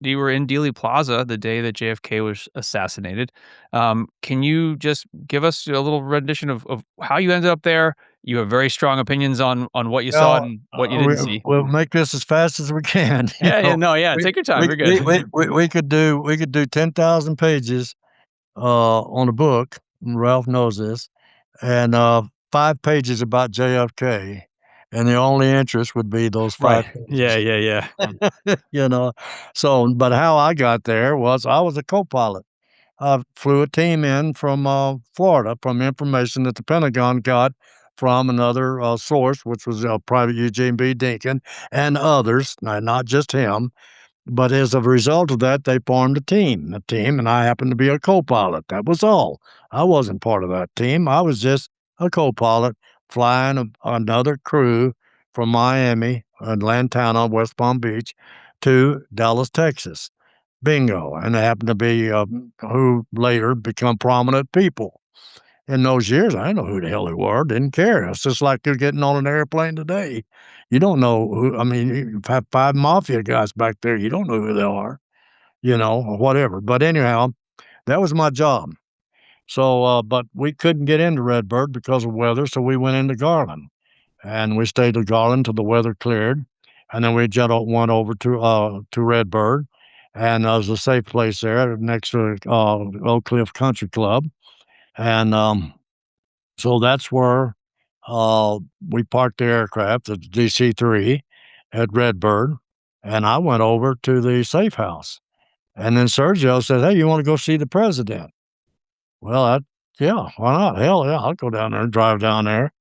you were in Dealey Plaza the day that JFK was assassinated. Can you just give us a little rendition of how you ended up there? You have very strong opinions on what you saw Well, and what you didn't see. we'll make this as fast as we can. You Yeah, yeah, know, no, yeah, we take your time. we You're good. we we we we could do 10,000 pages on a book. And Ralph knows this, and 5 pages about JFK, and the only interest would be those Right. 5 pages. Yeah, yeah, yeah. You know, so but how I got there was I was a co-pilot. I flew a team in from Florida from information that the Pentagon got from another source, which was Private Eugene B. Dinkin and others, not just him. But as a result of that, they formed a team, and I happened to be a co-pilot. That was all. I wasn't part of that team. I was just a co-pilot flying another crew from Miami and Lantana, West Palm Beach, to Dallas, Texas. Bingo. And they happened to be who later become prominent people. In those years, I didn't know who the hell they were, didn't care. It's just like you're getting on an airplane today. You don't know who, I mean, you have 5 mafia guys back there, you don't know who they are, or whatever. But anyhow, that was my job. So, but we couldn't get into Redbird because of weather, so we went into Garland. And we stayed at Garland till the weather cleared, and then we went over to Redbird, and there was a safe place there next to Oak Cliff Country Club, and so that's where we parked the aircraft at DC-3 at Redbird, and I went over to the safe house. And then Sergio said, "Hey, you want to go see the president?" Well, yeah, why not? Hell yeah, I'll go down there and drive down there.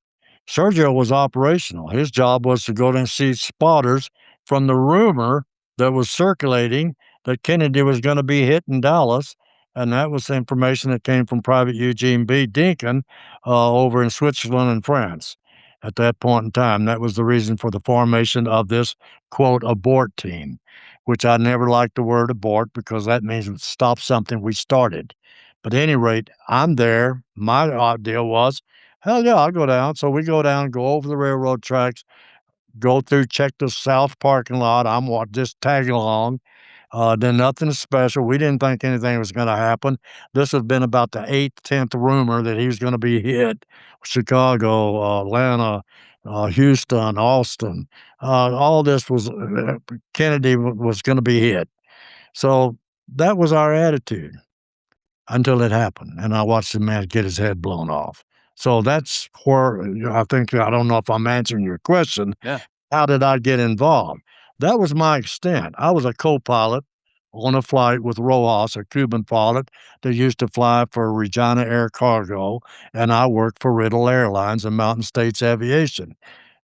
Sergio was operational. His job was to go and see spotters from the rumor that was circulating that Kennedy was going to be hit in Dallas. And that was information that came from Private Eugene B. Dinkin over in Switzerland and France at that point in time. That was the reason for the formation of this, quote, abort team, which I never liked the word abort because that means stop something we started. But at any rate, I'm there. My idea was, hell yeah, I'll go down. So we go down, go over the railroad tracks, go through, check the south parking lot. Just tagging along. Then nothing special. We didn't think anything was going to happen. This had been about the eighth, 10th rumor that he was going to be hit. Chicago, Atlanta, Houston, Austin. All this was Kennedy was going to be hit. So that was our attitude until it happened, and I watched the man get his head blown off. So that's where I think I don't know if I'm answering your question. Yeah. How did I get involved? That was my extent. I was a co-pilot on a flight with Rojas, a Cuban pilot that used to fly for Regina Air Cargo, and I worked for Riddle Airlines and Mountain States Aviation,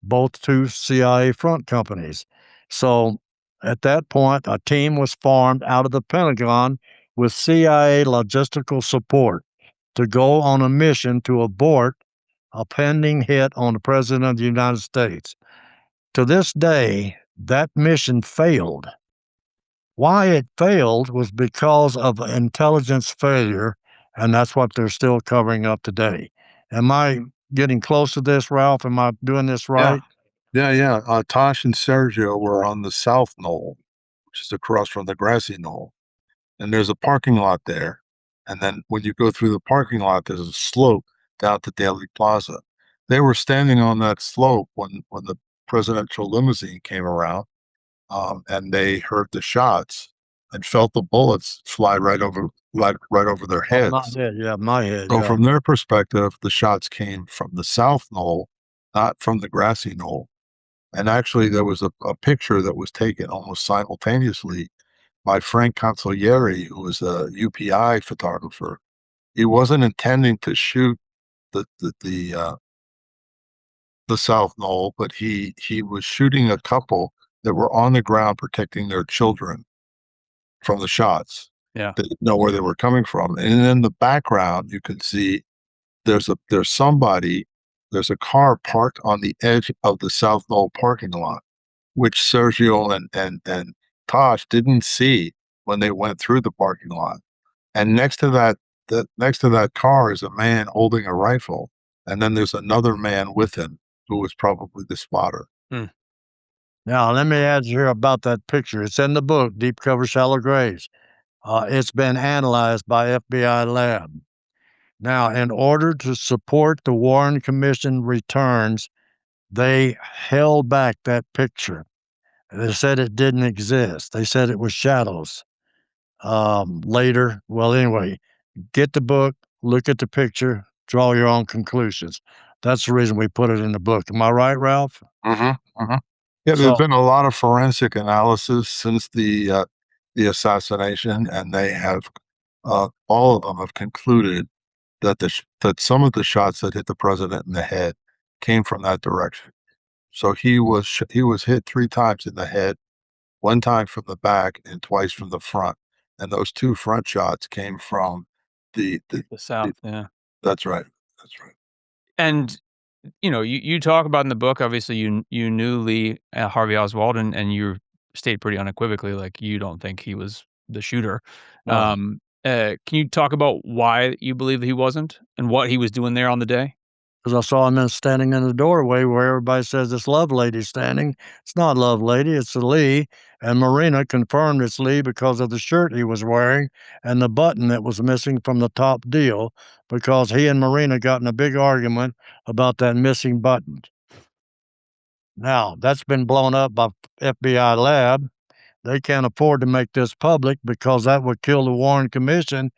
both two CIA front companies. So at that point, a team was formed out of the Pentagon with CIA logistical support to go on a mission to abort a pending hit on the President of the United States. To this day, that mission failed. Why it failed was because of intelligence failure, and that's what they're still covering up today. Am I getting close to this, Ralph? Am I doing this Yeah, right? yeah. Tosh and Sergio were on the South Knoll, which is across from the grassy knoll. And there's a parking lot there. And then when you go through the parking lot, there's a slope down to Dealey Plaza. They were standing on that slope when the presidential limousine came around, and they heard the shots and felt the bullets fly right over their Oh, my heads. head, yeah, my head, So yeah. from their perspective, the shots came from the South Knoll, not from the grassy knoll. And actually, there was a picture that was taken almost simultaneously by Frank Consigliere, who was a UPI photographer. He wasn't intending to shoot the the the, uh, the South Knoll, but he was shooting a couple that were on the ground protecting their children from the shots. Yeah. They didn't know where they were coming from, and in the background, you can see there's somebody, there's a car parked on the edge of the South Knoll parking lot, which Sergio and Tosh didn't see when they went through the parking lot. And next to that car is a man holding a rifle, and then there's another man with him who was probably the spotter. Hmm. Now, let me add here about that picture. It's in the book, Deep Cover Shallow Graves. It's been analyzed by FBI lab. Now, in order to support the Warren Commission returns, they held back that picture. They said it didn't exist. They said it was shadows. Later, well, anyway, get the book, look at the picture, draw your own conclusions. That's the reason we put it in the book. Am I right, Ralph? Mm-hmm. Yeah, there's So, been a lot of forensic analysis since the assassination, and they have all of them have concluded that that some of the shots that hit the president in the head came from that direction. So he was hit 3 times in the head, 1 time from the back and twice from the front, and those 2 front shots came from The South, the yeah. that's right, that's right. And, you talk about in the book, obviously, you knew Lee, Harvey Oswald, and you state pretty unequivocally, like, you don't think he was the shooter. no. Can you talk about why you believe that he wasn't and what he was doing there on the day? Because I saw him standing in the doorway where everybody says this Love Lady's standing. It's not Love Lady, it's a Lee. And Marina confirmed it's Lee because of the shirt he was wearing and the button that was missing from the top deal, because he and Marina got in a big argument about that missing button. Now, that's been blown up by FBI lab. They can't afford to make this public because that would kill the Warren Commission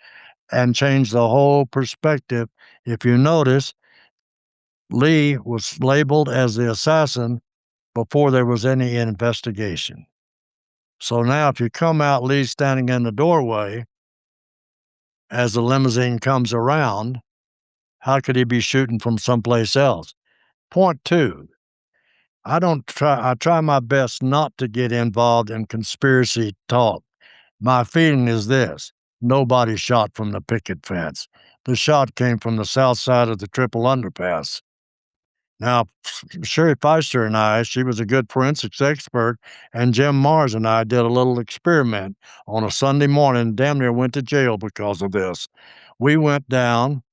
and change the whole perspective. If you notice, Lee was labeled as the assassin before there was any investigation. So now, if you come out, Lee standing in the doorway as the limousine comes around, how could he be shooting from someplace else? Point two, I try my best not to get involved in conspiracy talk. My feeling is this: nobody shot from the picket fence. The shot came from the south side of the triple underpass. Now, Sherry Feister and I, she was a good forensics expert, and Jim Mars and I did a little experiment on a Sunday morning, damn near went to jail because of this. We went down,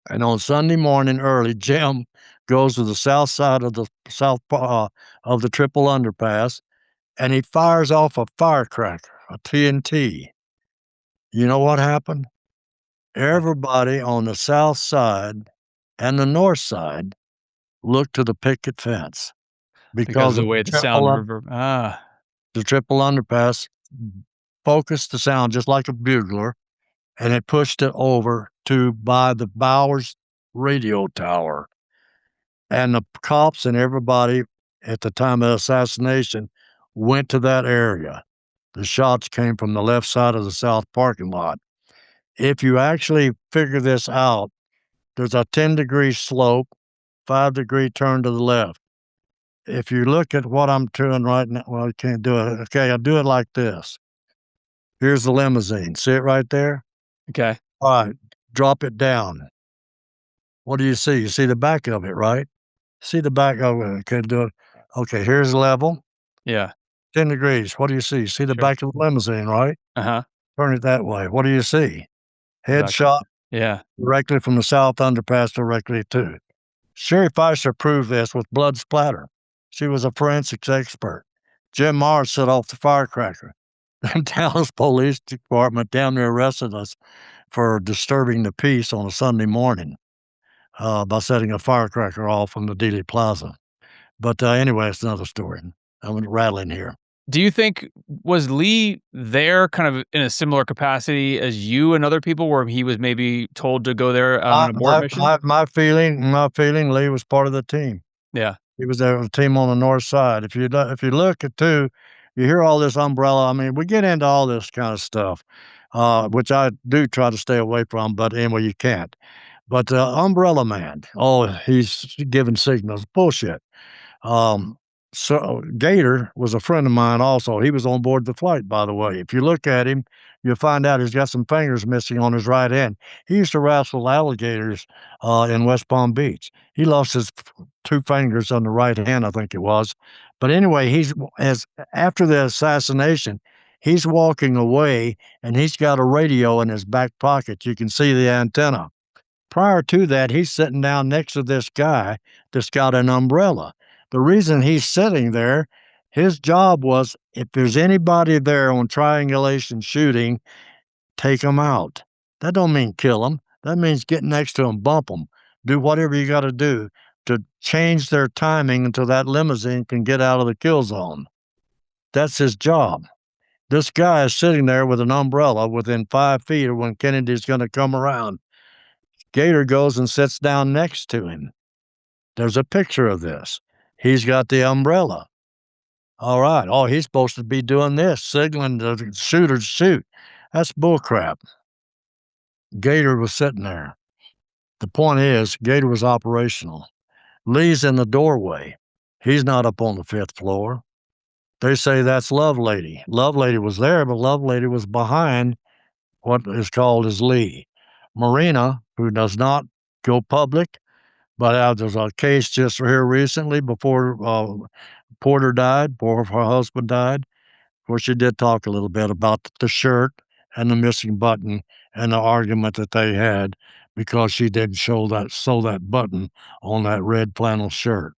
and on Sunday morning early, Jim goes to the south side of the of the triple underpass, and he fires off a firecracker, a TNT. You know what happened? Everybody on the south side and the north side looked to the picket fence Because of because the of way the sound the triple underpass focused the sound just like a bugler, and it pushed it over to by the Bowers radio tower. And the cops and everybody at the time of the assassination went to that area. The shots came from the left side of the south parking lot. If you actually figure this out, there's a 10-degree slope, 5-degree turn to the left. If you look at what I'm doing right now, well, I can't do it. Okay, I'll do it like this. Here's the limousine. See it right there? Okay. All right, drop it down. What do you see? You see the back of it, right? See the back of it. Okay, do it. Okay, here's level, Yeah, 10 degrees. What do you see? See the sure. back of the limousine, right? Uh-huh. Turn it that way. What do you see? The back of Headshot Yeah. directly from the south underpass directly to it. Sherry Feister proved this with blood splatter. She was a forensics expert. Jim Mars set off the firecracker. The Dallas Police Department damn near arrested us for disturbing the peace on a Sunday morning by setting a firecracker off from the Dealey Plaza. But anyway, it's another story. I'm rattling here. Do you think was Lee there kind of in a similar capacity as you and other people where he was maybe told to go there on an abort mission? My feeling, Lee was part of the team. Yeah. He was there with the team on the north side. If you look at too, you hear all this umbrella. I mean, we get into all this kind of stuff, which I do try to stay away from, but anyway, you can't. But Umbrella Man, oh, he's giving signals. Bullshit. Um, so Gator was a friend of mine also. He was on board the flight, by the way. If you look at him, you'll find out he's got some fingers missing on his right hand. He used to wrestle alligators in West Palm Beach. He lost his 2 fingers on the right hand, I think it was. But anyway, he's as after the assassination, he's walking away and he's got a radio in his back pocket. You can see the antenna. Prior to that, he's sitting down next to this guy that's got an umbrella. The reason he's sitting there His job was, if there's anybody there on triangulation shooting, take them out. That don't mean kill them. That means get next to them, bump them, do whatever you got to do to change their timing until that limousine can get out of the kill zone. That's his job. This guy is sitting there with an umbrella within 5 feet of when Kennedy's going to come around. Gator goes and sits down next to him. There's a picture of this. He's got the umbrella. All right. Oh, he's supposed to be doing this, signaling the shooter to shoot. That's bullcrap. Gator was sitting there. The point is, Gator was operational. Lee's in the doorway. He's not up on the 5th floor. They say that's Lovelady. Lovelady was there, but Lovelady was behind what is called as Lee. Marina, who does not go public, but there's a case just here recently before Porter died, before her husband died, where she did talk a little bit about the shirt and the missing button and the argument that they had because she didn't sew that button on that red flannel shirt.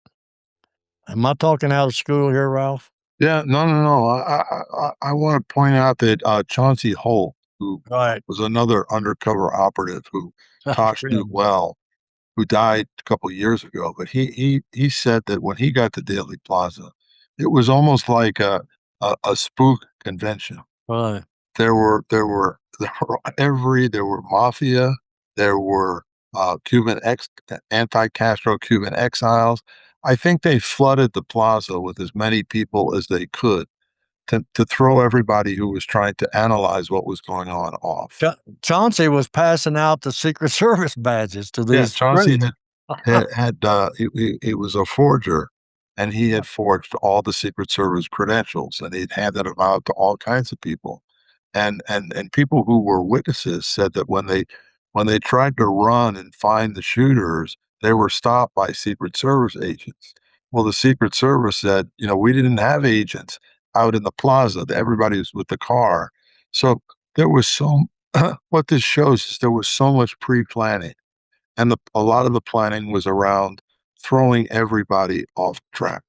Am I talking out of school here, Ralph? Yeah, no. I want to point out that Chauncey Holt, who Right. was another undercover operative who Tosh knew well, who died a couple of years ago, but he said that when he got to Dealey Plaza, it was almost like a spook convention. Right. There were mafia, there were anti-Castro Cuban exiles. I think they flooded the plaza with as many people as they could to throw everybody who was trying to analyze what was going on off. Chauncey was passing out the Secret Service badges to Yeah, these. Chauncey he was a forger, and he had forged all the Secret Service credentials, and he'd handed them out to all kinds of people. And people who were witnesses said that when they tried to run and find the shooters, they were stopped by Secret Service agents. Well, the Secret Service said, we didn't have agents out in the plaza. Everybody was with the car. So there was what this shows is there was so much pre-planning. And a lot of the planning was around throwing everybody off track.